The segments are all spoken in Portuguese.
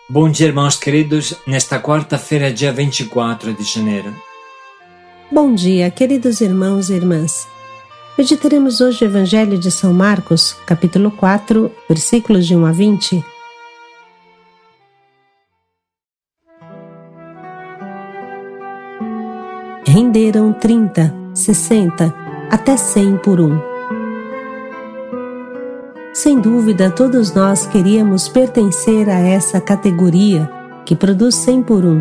Bom dia, irmãos queridos, nesta quarta-feira, dia 24 de janeiro. Bom dia, queridos irmãos e irmãs. Meditaremos hoje o Evangelho de São Marcos, capítulo 4, versículos de 1 a 20. Renderam 30, 60, até 100 por um. Sem dúvida, todos nós queríamos pertencer a essa categoria que produz 100 por um,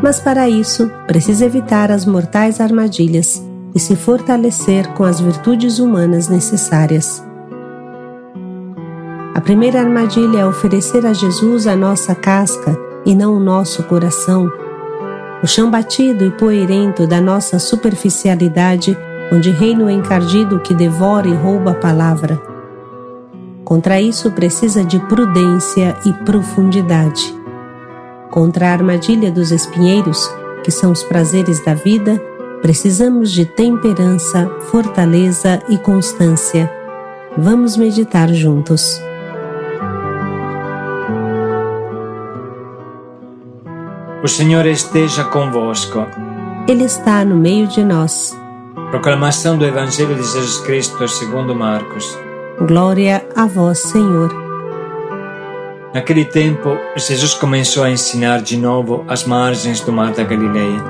mas para isso precisa evitar as mortais armadilhas e se fortalecer com as virtudes humanas necessárias. A primeira armadilha é oferecer a Jesus a nossa casca e não o nosso coração, o chão batido e poeirento da nossa superficialidade, onde reina o encardido que devora e rouba a palavra. Contra isso precisa de prudência e profundidade. Contra a armadilha dos espinheiros, que são os prazeres da vida, precisamos de temperança, fortaleza e constância. Vamos meditar juntos. O Senhor esteja convosco. Ele está no meio de nós. Proclamação do Evangelho de Jesus Cristo segundo Marcos. Glória a vós, Senhor. Naquele tempo, Jesus começou a ensinar de novo às margens do mar da Galileia.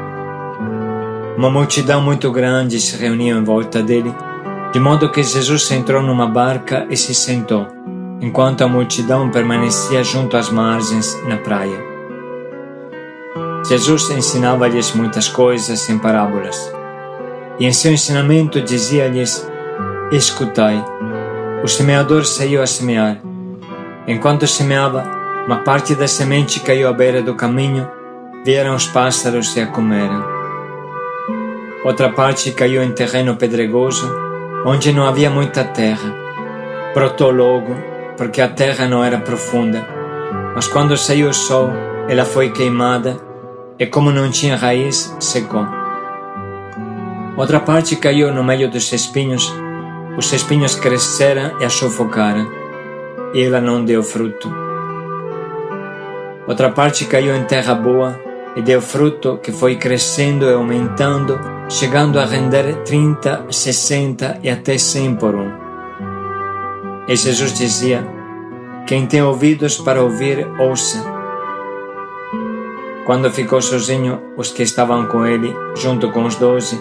Uma multidão muito grande se reuniu em volta dele, de modo que Jesus entrou numa barca e se sentou, enquanto a multidão permanecia junto às margens na praia. Jesus ensinava-lhes muitas coisas em parábolas, e em seu ensinamento dizia-lhes: Escutai, o semeador saiu a semear. Enquanto semeava, uma parte da semente caiu à beira do caminho, vieram os pássaros e a comeram. Outra parte caiu em terreno pedregoso, onde não havia muita terra. Brotou logo, porque a terra não era profunda, mas quando saiu o sol, ela foi queimada, e como não tinha raiz, secou. Outra parte caiu no meio dos espinhos. Os espinhos cresceram e a sufocaram, e ela não deu fruto. Outra parte caiu em terra boa e deu fruto que foi crescendo e aumentando, chegando a render 30, 60 e até 100 por um. E Jesus dizia: Quem tem ouvidos para ouvir, ouça. Quando ficou sozinho, os que estavam com ele, junto com os 12,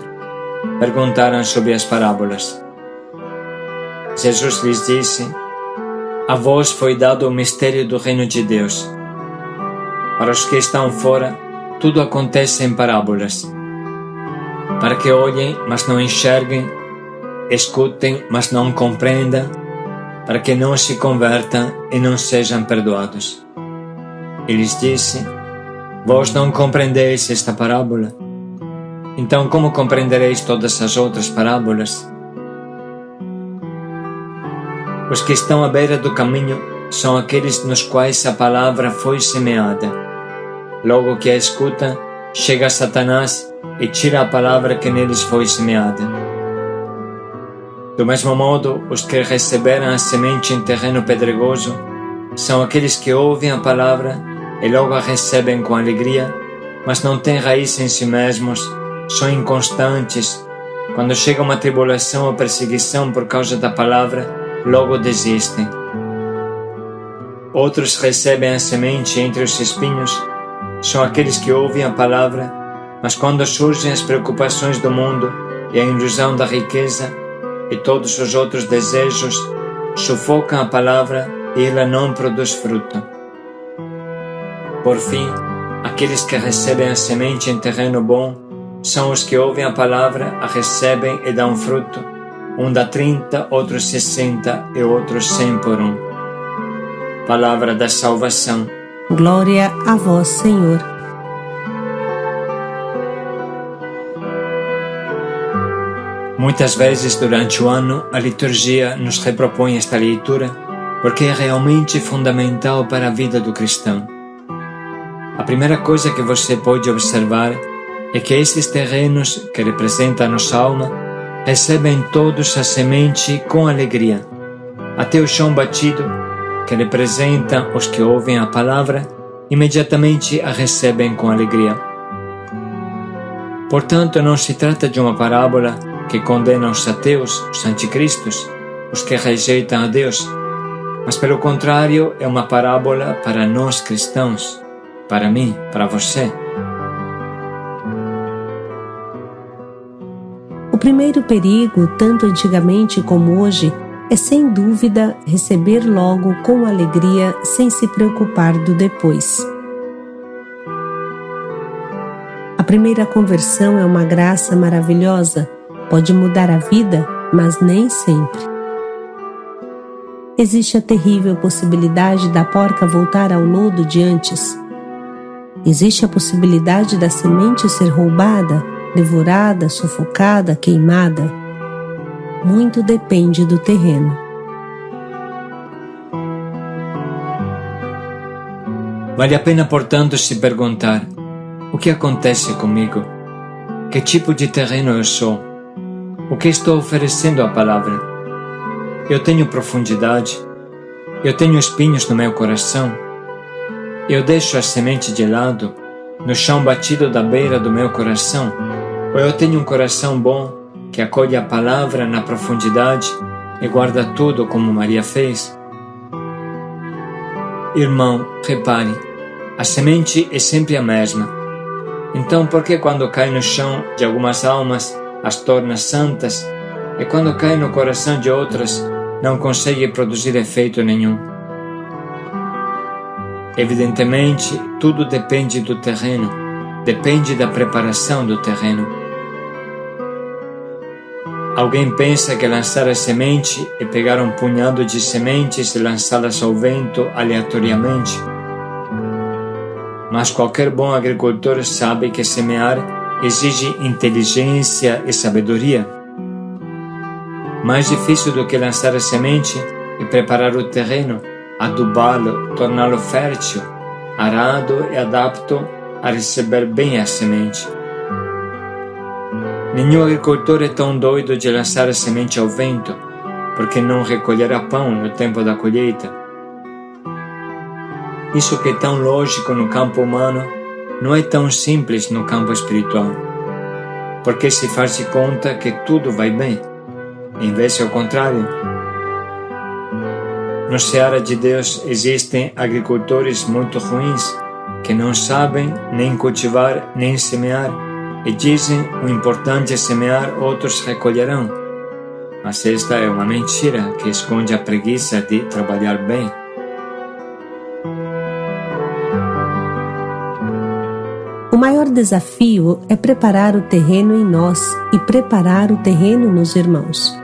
perguntaram sobre as parábolas. Jesus lhes disse: A vós foi dado o mistério do reino de Deus. Para os que estão fora, tudo acontece em parábolas, para que olhem, mas não enxerguem, escutem, mas não compreendam, para que não se convertam e não sejam perdoados. E lhes disse: Vós não compreendeis esta parábola? Então como compreendereis todas as outras parábolas? Os que estão à beira do caminho são aqueles nos quais a palavra foi semeada. Logo que a escutam, chega Satanás e tira a palavra que neles foi semeada. Do mesmo modo, os que receberam a semente em terreno pedregoso são aqueles que ouvem a palavra e logo a recebem com alegria, mas não têm raiz em si mesmos, são inconstantes. Quando chega uma tribulação ou perseguição por causa da palavra, logo desistem. Outros recebem a semente entre os espinhos, são aqueles que ouvem a palavra, mas quando surgem as preocupações do mundo e a ilusão da riqueza e todos os outros desejos, sufocam a palavra e ela não produz fruto. Por fim, aqueles que recebem a semente em terreno bom são os que ouvem a palavra, a recebem e dão fruto. Um dá 30, outros 60 e outros 100 por um. Palavra da salvação. Glória a vós, Senhor. Muitas vezes durante o ano a liturgia nos repropõe esta leitura porque é realmente fundamental para a vida do cristão. A primeira coisa que você pode observar é que esses terrenos que representam a nossa alma recebem todos a semente com alegria, até o chão batido, que representa os que ouvem a palavra, imediatamente a recebem com alegria. Portanto, não se trata de uma parábola que condena os ateus, os anticristos, os que rejeitam a Deus, mas pelo contrário é uma parábola para nós cristãos, para mim, para você. O primeiro perigo, tanto antigamente como hoje, é sem dúvida receber logo com alegria sem se preocupar do depois. A primeira conversão é uma graça maravilhosa, pode mudar a vida, mas nem sempre. Existe a terrível possibilidade da porca voltar ao lodo de antes. Existe a possibilidade da semente ser roubada, devorada, sufocada, queimada. Muito depende do terreno. Vale a pena, portanto, se perguntar: o que acontece comigo? Que tipo de terreno eu sou? O que estou oferecendo à palavra? Eu tenho profundidade? Eu tenho espinhos no meu coração? Eu deixo a semente de lado, no chão batido da beira do meu coração? Ou eu tenho um coração bom, que acolhe a palavra na profundidade e guarda tudo como Maria fez? Irmão, repare, a semente é sempre a mesma. Então por que quando cai no chão de algumas almas as torna santas e quando cai no coração de outras não consegue produzir efeito nenhum? Evidentemente, tudo depende do terreno, depende da preparação do terreno. Alguém pensa que lançar a semente é pegar um punhado de sementes e lançá-las ao vento aleatoriamente. Mas qualquer bom agricultor sabe que semear exige inteligência e sabedoria. Mais difícil do que lançar a semente é preparar o terreno, adubá-lo, torná-lo fértil, arado e adapto a receber bem a semente. Nenhum agricultor é tão doido de lançar a semente ao vento, porque não recolherá pão no tempo da colheita. Isso que é tão lógico no campo humano não é tão simples no campo espiritual, porque se faz de conta que tudo vai bem, em vez de ao contrário. No seara de Deus existem agricultores muito ruins que não sabem nem cultivar nem semear e dizem o importante é semear, outros recolherão. Mas esta é uma mentira que esconde a preguiça de trabalhar bem. O maior desafio é preparar o terreno em nós e preparar o terreno nos irmãos.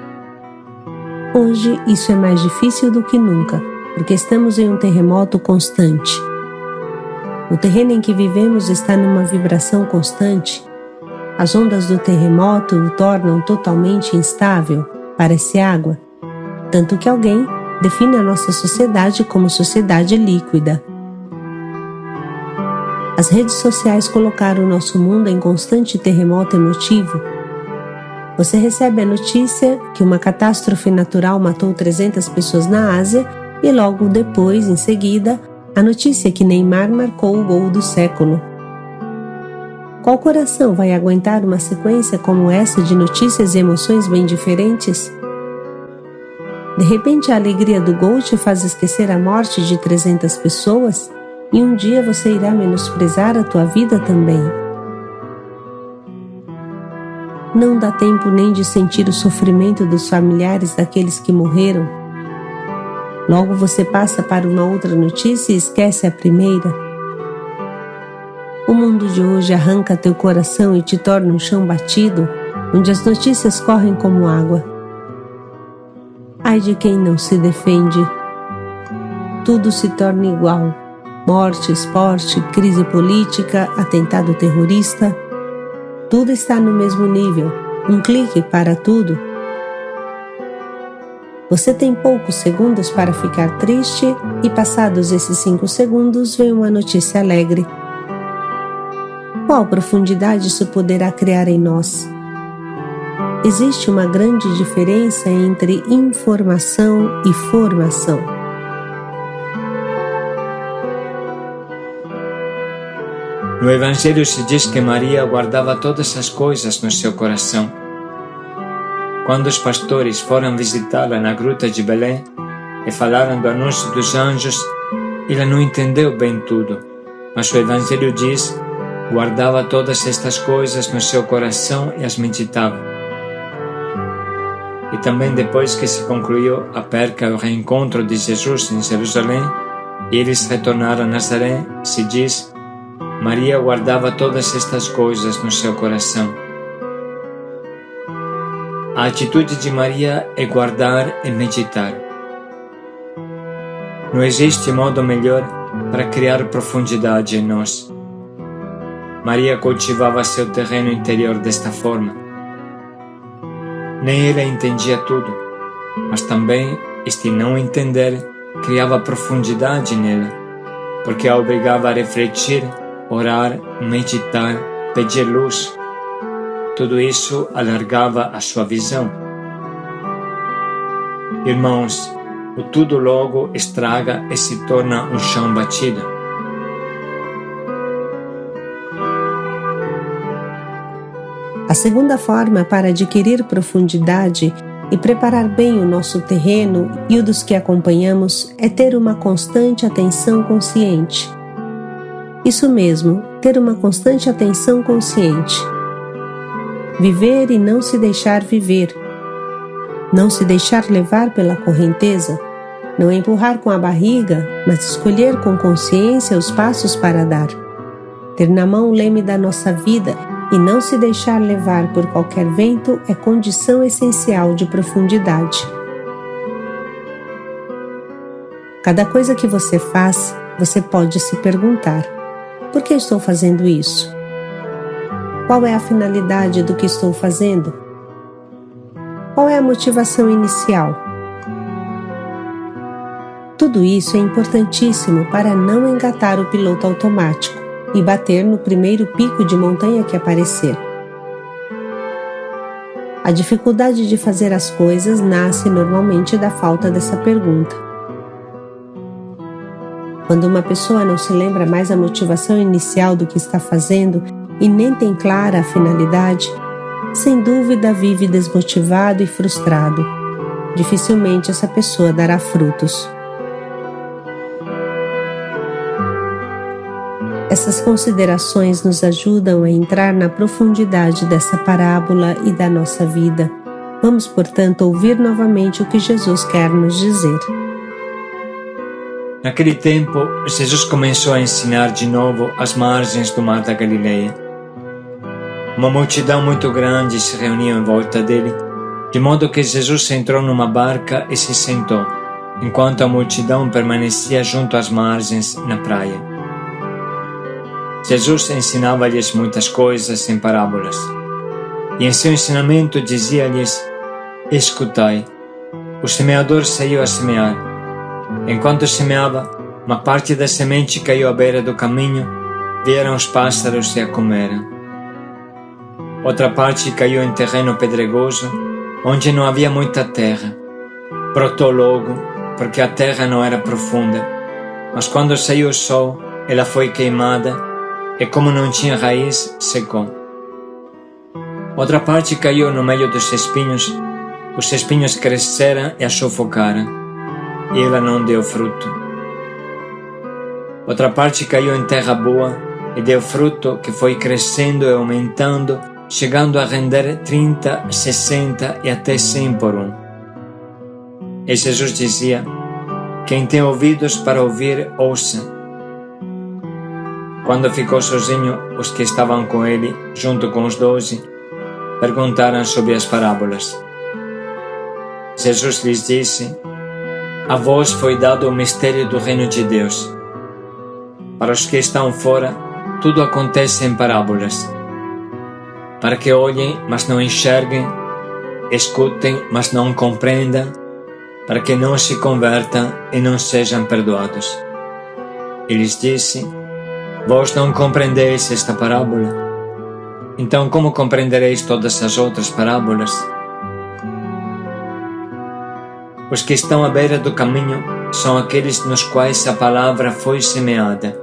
Hoje isso é mais difícil do que nunca, porque estamos em um terremoto constante. O terreno em que vivemos está numa vibração constante. As ondas do terremoto o tornam totalmente instável, parece água, tanto que alguém define a nossa sociedade como sociedade líquida. As redes sociais colocaram o nosso mundo em constante terremoto emotivo. Você recebe a notícia que uma catástrofe natural matou 300 pessoas na Ásia e logo depois, em seguida, a notícia que Neymar marcou o gol do século. Qual coração vai aguentar uma sequência como essa de notícias e emoções bem diferentes? De repente a alegria do gol te faz esquecer a morte de 300 pessoas e um dia você irá menosprezar a tua vida também. Não dá tempo nem de sentir o sofrimento dos familiares daqueles que morreram. Logo você passa para uma outra notícia e esquece a primeira. O mundo de hoje arranca teu coração e te torna um chão batido, onde as notícias correm como água. Ai de quem não se defende. Tudo se torna igual. Morte, esporte, crise política, atentado terrorista. Tudo está no mesmo nível. Um clique para tudo. Você tem poucos segundos para ficar triste e passados esses 5 segundos vem uma notícia alegre. Qual profundidade isso poderá criar em nós? Existe uma grande diferença entre informação e formação. No Evangelho se diz que Maria guardava todas as coisas no seu coração. Quando os pastores foram visitá-la na gruta de Belém e falaram do anúncio dos anjos, ela não entendeu bem tudo, mas o Evangelho diz: guardava todas estas coisas no seu coração e as meditava. E também depois que se concluiu a perca e o reencontro de Jesus em Jerusalém, e eles retornaram a Nazaré, se diz: Maria guardava todas estas coisas no seu coração. A atitude de Maria é guardar e meditar. Não existe modo melhor para criar profundidade em nós. Maria cultivava seu terreno interior desta forma. Nem ela entendia tudo, mas também este não entender criava profundidade nela, porque a obrigava a refletir, orar, meditar, pedir luz. Tudo isso alargava a sua visão. Irmãos, o tudo logo estraga e se torna um chão batido. A segunda forma para adquirir profundidade e preparar bem o nosso terreno e o dos que acompanhamos é ter uma constante atenção consciente. Isso mesmo, ter uma constante atenção consciente. Viver e não se deixar viver. Não se deixar levar pela correnteza. Não empurrar com a barriga, mas escolher com consciência os passos para dar. Ter na mão o leme da nossa vida e não se deixar levar por qualquer vento é condição essencial de profundidade. Cada coisa que você faz, você pode se perguntar: por que estou fazendo isso? Qual é a finalidade do que estou fazendo? Qual é a motivação inicial? Tudo isso é importantíssimo para não engatar o piloto automático e bater no primeiro pico de montanha que aparecer. A dificuldade de fazer as coisas nasce normalmente da falta dessa pergunta. Quando uma pessoa não se lembra mais a motivação inicial do que está fazendo e nem tem clara a finalidade, sem dúvida vive desmotivado e frustrado. Dificilmente essa pessoa dará frutos. Essas considerações nos ajudam a entrar na profundidade dessa parábola e da nossa vida. Vamos, portanto, ouvir novamente o que Jesus quer nos dizer. Naquele tempo, Jesus começou a ensinar de novo às margens do mar da Galileia. Uma multidão muito grande se reuniu em volta dele, de modo que Jesus entrou numa barca e se sentou, enquanto a multidão permanecia junto às margens na praia. Jesus ensinava-lhes muitas coisas em parábolas, e em seu ensinamento dizia-lhes: escutai, o semeador saiu a semear. Enquanto semeava, uma parte da semente caiu à beira do caminho, vieram os pássaros e a comeram. Outra parte caiu em terreno pedregoso, onde não havia muita terra. Brotou logo, porque a terra não era profunda, mas quando saiu o sol, ela foi queimada, e como não tinha raiz, secou. Outra parte caiu no meio dos espinhos, os espinhos cresceram e a sufocaram, e ela não deu fruto. Outra parte caiu em terra boa, e deu fruto que foi crescendo e aumentando, chegando a render 30, 60 e até 100 por um. E Jesus dizia: quem tem ouvidos para ouvir, ouça. Quando ficou sozinho, os que estavam com ele, junto com os 12, perguntaram sobre as parábolas. Jesus lhes disse: a vós foi dado o mistério do reino de Deus. Para os que estão fora, tudo acontece em parábolas, para que olhem, mas não enxerguem, escutem, mas não compreendam, para que não se convertam e não sejam perdoados. E lhes disse: vós não compreendeis esta parábola? Então como compreendereis todas as outras parábolas? Os que estão à beira do caminho são aqueles nos quais a palavra foi semeada.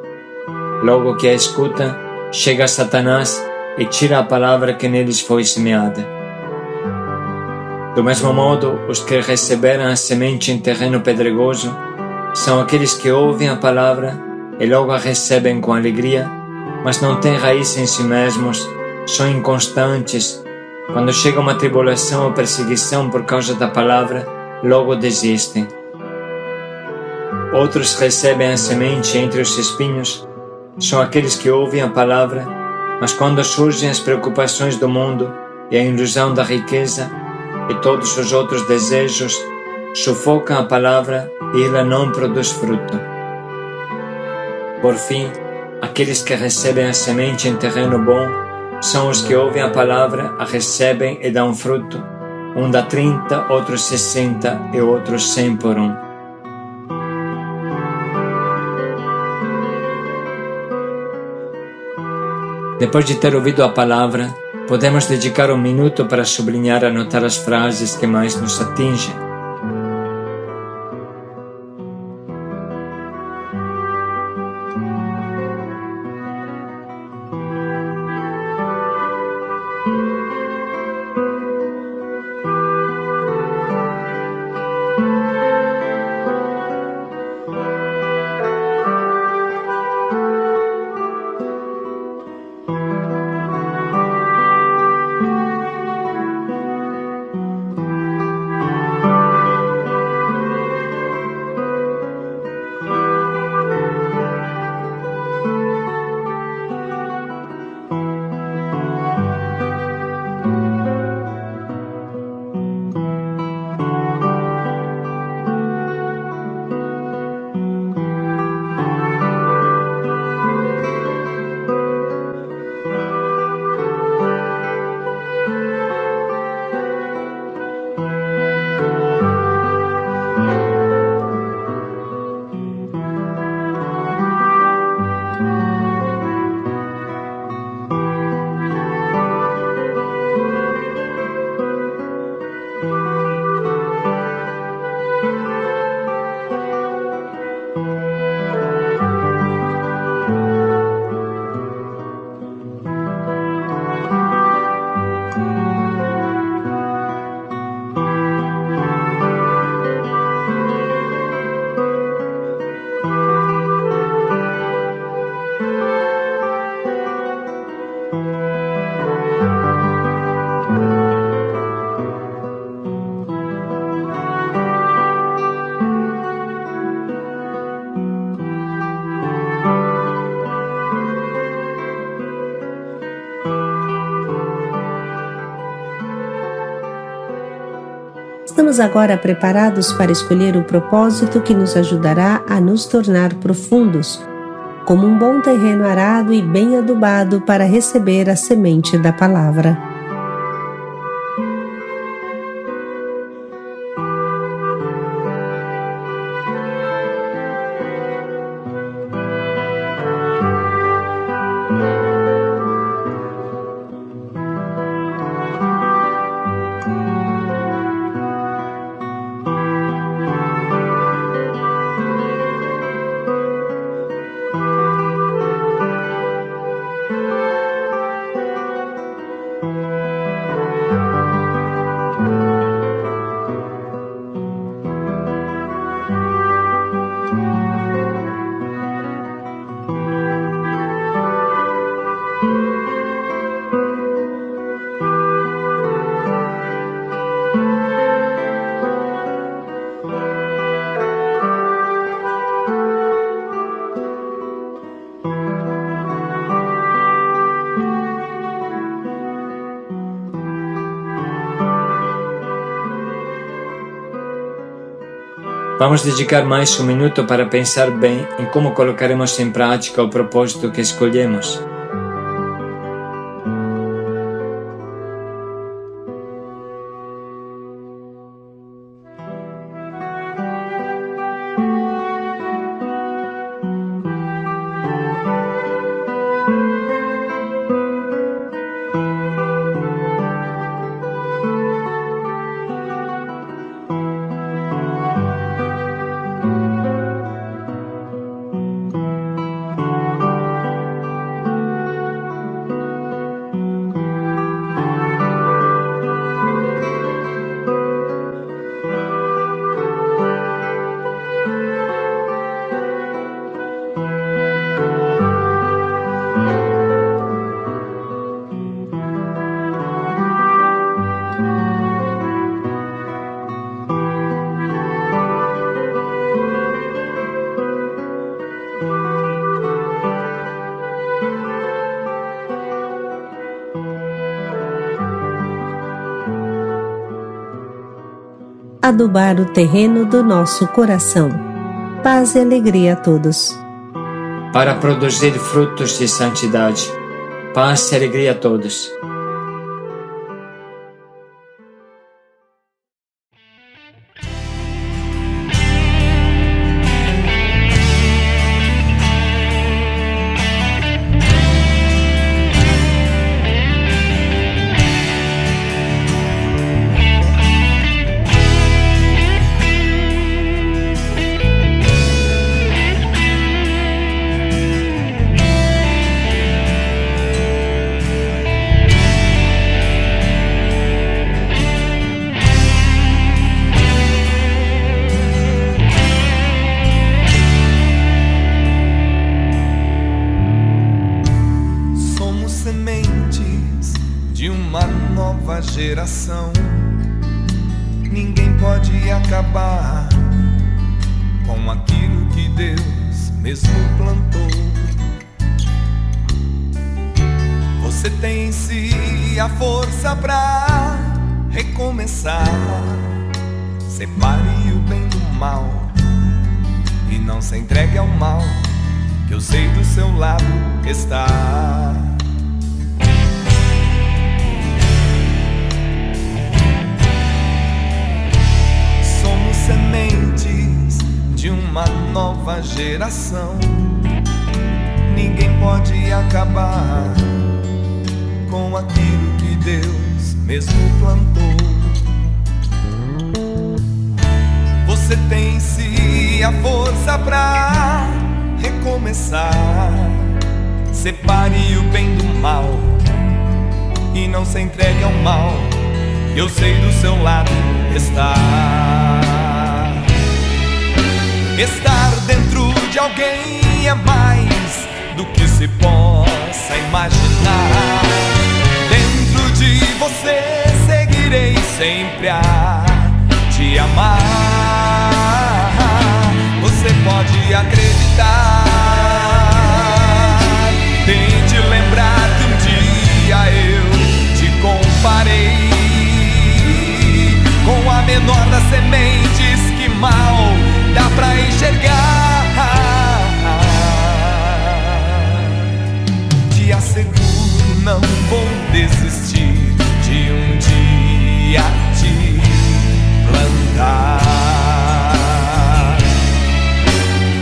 Logo que a escutam, chega Satanás e tira a palavra que neles foi semeada. Do mesmo modo, os que receberam a semente em terreno pedregoso são aqueles que ouvem a palavra e logo a recebem com alegria, mas não têm raiz em si mesmos, são inconstantes. Quando chega uma tribulação ou perseguição por causa da palavra, logo desistem. Outros recebem a semente entre os espinhos, são aqueles que ouvem a palavra, mas quando surgem as preocupações do mundo e a ilusão da riqueza e todos os outros desejos, sufocam a palavra e ela não produz fruto. Por fim, aqueles que recebem a semente em terreno bom são os que ouvem a palavra, a recebem e dão fruto, um dá 30, outros 60 e outros 100 por um. Depois de ter ouvido a palavra, podemos dedicar um minuto para sublinhar e anotar as frases que mais nos atingem. Estamos agora preparados para escolher o propósito que nos ajudará a nos tornar profundos, como um bom terreno arado e bem adubado para receber a semente da palavra. Vamos dedicar mais um minuto para pensar bem em como colocaremos em prática o propósito que escolhemos. adubar o terreno do nosso coração. Paz e alegria a todos. Para produzir frutos de santidade. Paz e alegria a todos. Nova geração, ninguém pode acabar com aquilo que Deus mesmo plantou. Você tem em si a força pra recomeçar. Separe o bem do mal e não se entregue ao mal, que eu sei do seu lado está. Sementes de uma nova geração, ninguém pode acabar com aquilo que Deus mesmo plantou. Você tem em si a força pra recomeçar. Separe o bem do mal e não se entregue ao mal, eu sei do seu lado estar. Estar dentro de alguém é mais do que se possa imaginar. Dentro de você seguirei sempre a te amar. Você pode acreditar. Tente lembrar que um dia eu te comparei com a menor das sementes que mal dá pra enxergar. Te asseguro, não vou desistir de um dia te plantar.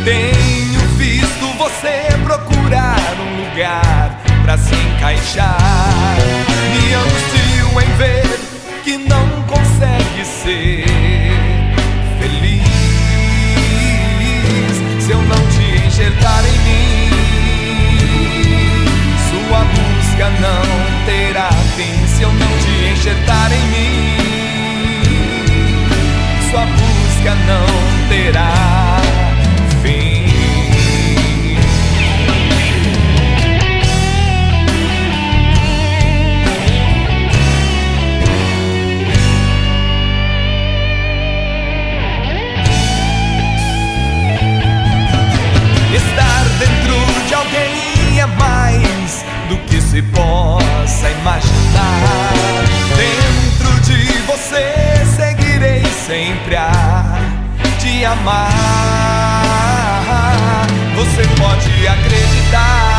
Tenho visto você procurar um lugar pra se encaixar. Me angustio em ver que não consegue ser feliz se eu não te enxertar em mim. Sua busca não terá fim se eu não te enxertar em mim. Sua busca não terá fim. Estar dentro de alguém é mais do que se possa imaginar. Dentro de você seguirei sempre a te amar. Você pode acreditar.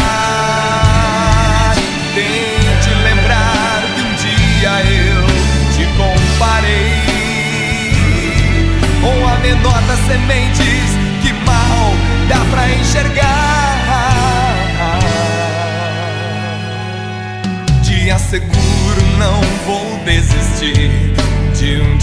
Tente lembrar que um dia eu te comparei com a menor das sementes que mal dá pra enxergar. Te asseguro, não vou desistir de um